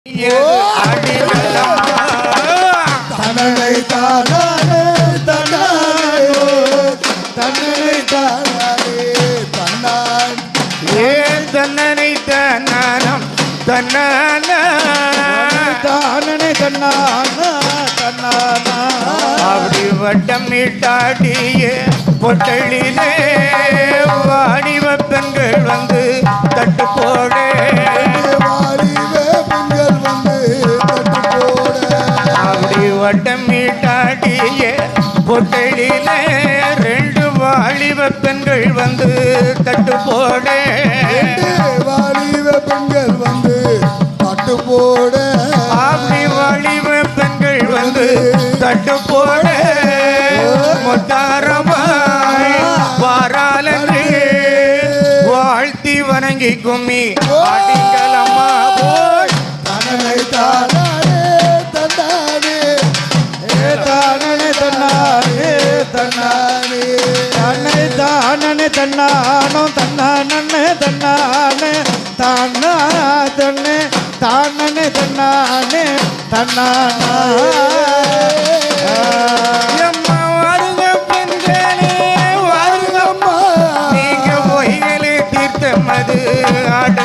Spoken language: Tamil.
தன்னை தானே தன்னானோ தன்னை தானே தன்னான் தன்னனை தன்னானம் தன்னான தானே தன்னான தன்னானா அப்படி வட்டமிட்டாடிய பொட்டலிலே வாடிவ பெண்கள் வந்து தட்டு போட வட்டமிட்டாடிய பொட்டலிலே ரெண்டு வாலிப பெண்கள் வந்து தட்டு போட வாலிப பெண்கள் வந்து தட்டு போட அப்படி வாலிப பெண்கள் வந்து தட்டு போட முத்தாரமாய் வாராலன்று வாழ்த்தி வணங்கி கும்மி ஆட்டிங்களம்மா போய் தன்னை தானே தன்னானே தானே தன்னானே தன்னானே தன்னை தானே தன்னானோ தன்னானே தன்னானே தானா தன்னை தானே தன்னானே தன்னானா வருங்க பெண்களே வருங்கம்மா நீங்க பொய்களே தீர்த்த மது ஆட